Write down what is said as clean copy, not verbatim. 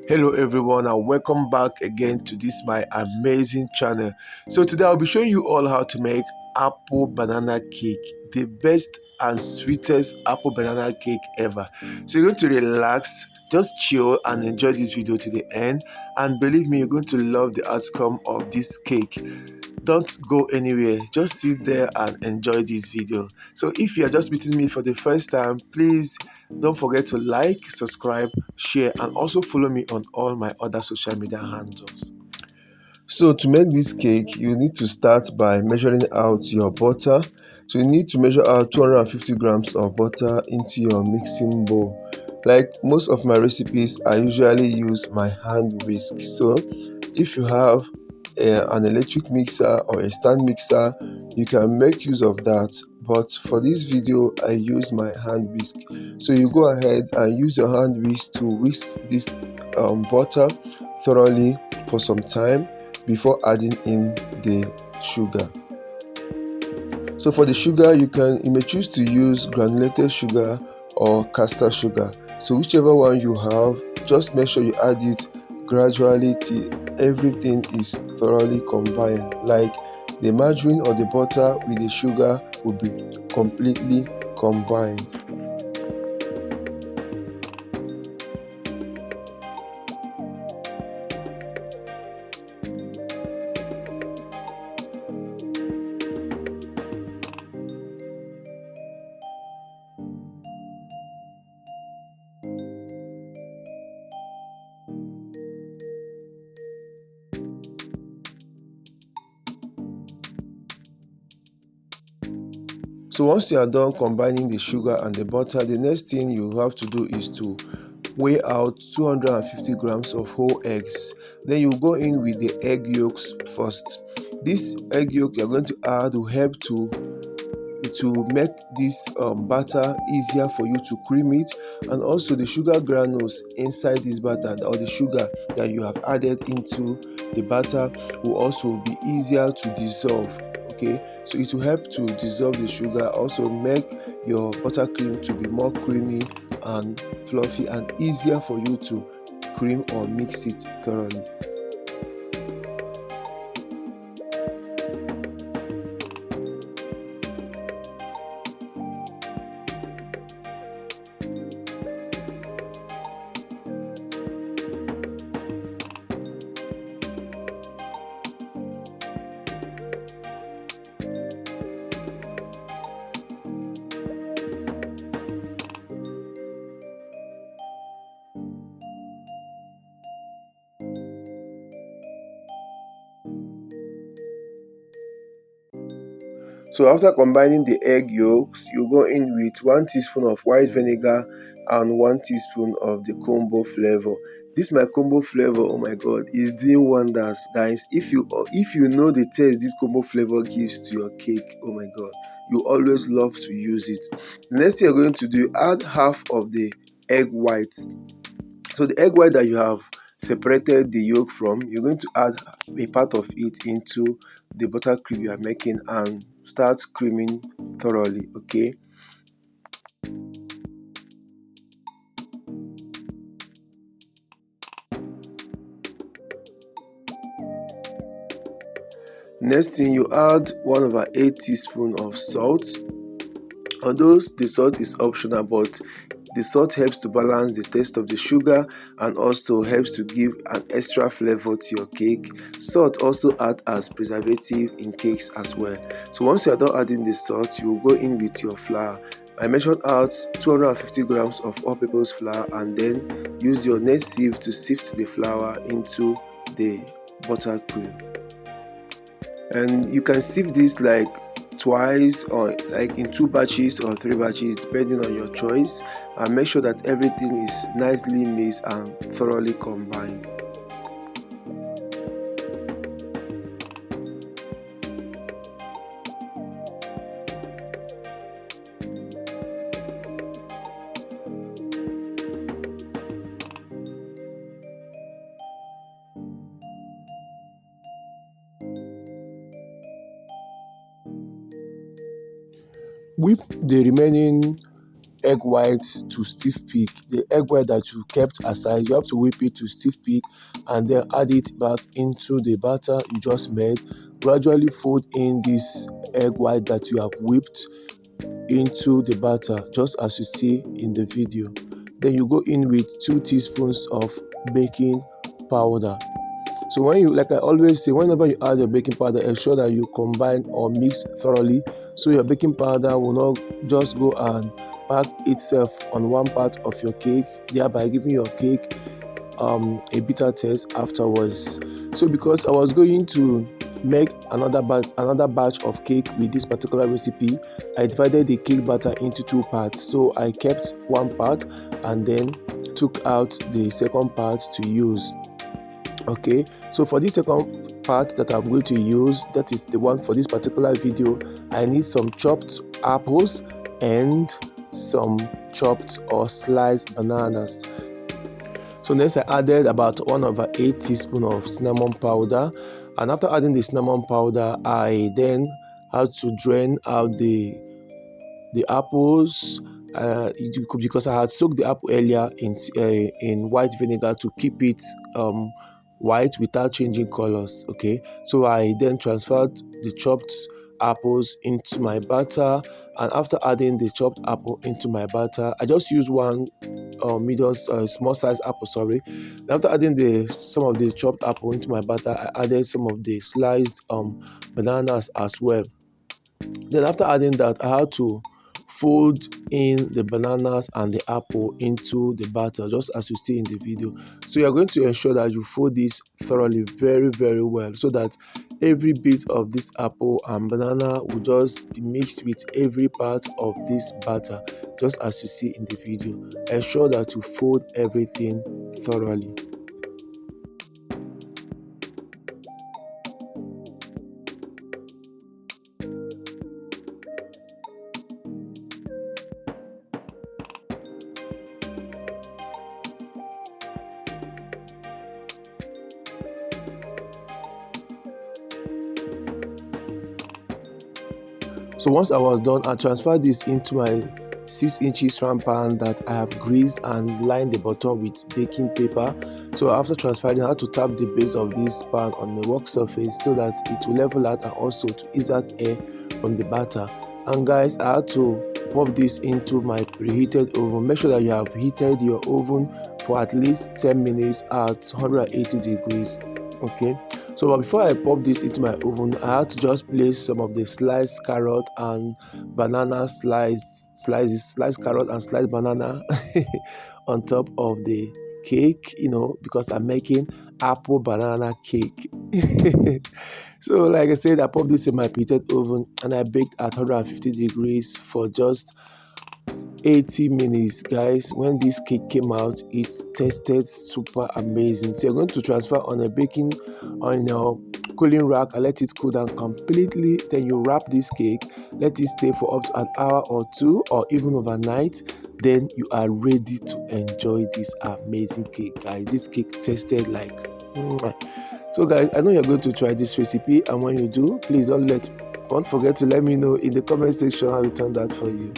Hello everyone and welcome back again to this my amazing channel. So today I'll be showing you all how to make apple banana cake, the best and sweetest apple banana cake ever. So you're going to relax, just chill and enjoy this video to the end, and believe me, you're going to love the outcome of this cake. Don't go anywhere, just sit there and enjoy this video. So if you are just meeting me for the first time, please don't forget to like, subscribe, share, and also follow me on all my other social media handles. So to make this cake, you need to start by measuring out your butter. So you need to measure out 250 grams of butter into your mixing bowl. Like most of my recipes, I usually use my hand whisk. So if you have an electric mixer or a stand mixer, you can make use of that. But for this video, I use my hand whisk. So you go ahead and use your hand whisk to whisk this butter thoroughly for some time before adding in the sugar. So for the sugar, you may choose to use granulated sugar or caster sugar. So whichever one you have, just make sure you add it gradually till everything is thoroughly combined. Like the margarine or the butter with the sugar will be completely combined. So once you are done combining the sugar and the butter, the next thing you have to do is to weigh out 250 grams of whole eggs. Then you go in with the egg yolks first. This egg yolk you're going to add will help to make this batter easier for you to cream it, and also the sugar granules inside this batter or the sugar that you have added into the batter will also be easier to dissolve. Okay, so it will help to dissolve the sugar, also make your buttercream to be more creamy and fluffy and easier for you to cream or mix it thoroughly. So after combining the egg yolks, you go in with 1 teaspoon of white vinegar and 1 teaspoon of the combo flavor. This my combo flavor, oh my god, is doing wonders, guys. If you know the taste this combo flavor gives to your cake, oh my god, you always love to use it. The next thing you're going to do, add half of the egg whites. So the egg white that you have separated the yolk from, you're going to add a part of it into the buttercream you are making and start creaming thoroughly. Okay, next thing, you add 1/8 teaspoon of salt. Although the salt is optional, but the salt helps to balance the taste of the sugar and also helps to give an extra flavor to your cake. Salt also acts as preservative in cakes as well. So once you are done adding the salt, you will go in with your flour. I measured out 250 grams of all-purpose flour and then use your net sieve to sift the flour into the buttercream. And you can sieve this like twice or like in 2 batches or 3 batches depending on your choice, and make sure that everything is nicely mixed and thoroughly combined. Whip the remaining egg white to stiff peak. The egg white that you kept aside, you have to whip it to stiff peak and then add it back into the batter you just made. Gradually fold in this egg white that you have whipped into the batter, just as you see in the video. Then you go in with 2 teaspoons of baking powder. So when you, like I always say, whenever you add your baking powder, ensure that you combine or mix thoroughly, so your baking powder will not just go and pack itself on one part of your cake, thereby giving your cake a bitter taste afterwards. So because I was going to make another batch of cake with this particular recipe, I divided the cake batter into 2 parts. So I kept one part and then took out the second part to use. Okay, so for this second part that I'm going to use, that is the one for this particular video, I need some chopped apples and some chopped or sliced bananas. So next I added about 1/8 teaspoon of cinnamon powder, and after adding the cinnamon powder, I then had to drain out the apples, because I had soaked the apple earlier in white vinegar to keep it white without changing colors. Okay, so I then transferred the chopped apples into my batter, and after adding the chopped apple into my batter, I just used one small size apple, sorry. After adding some of the chopped apple into my batter, I added some of the sliced bananas as well. Then after adding that, I had to fold in the bananas and the apple into the batter, just as you see in the video. So you're going to ensure that you fold this thoroughly, very well, so that every bit of this apple and banana will just be mixed with every part of this batter, just as you see in the video. Ensure that you fold everything thoroughly. So once I was done, I transferred this into my 6 inches frying pan that I have greased and lined the bottom with baking paper. So after transferring, I had to tap the base of this pan on the work surface so that it will level out and also to ease out air from the batter. And guys, I had to pop this into my preheated oven. Make sure that you have heated your oven for at least 10 minutes at 180 degrees. Okay, so before I pop this into my oven, I had to just place some of the sliced carrot and banana sliced carrot and sliced banana on top of the cake, because I'm making apple banana cake. So like I said, I popped this in my preheated oven and I baked at 150 degrees for just 80 minutes. Guys, when this cake came out, it tasted super amazing. So you're going to transfer on a cooling rack and let it cool down completely. Then you wrap this cake, let it stay for up to an hour or 2 or even overnight. Then you are ready to enjoy this amazing cake. Guys, this cake tasted like so guys, I know you're going to try this recipe, and when you do, please don't forget to let me know in the comment section how it turned out for you.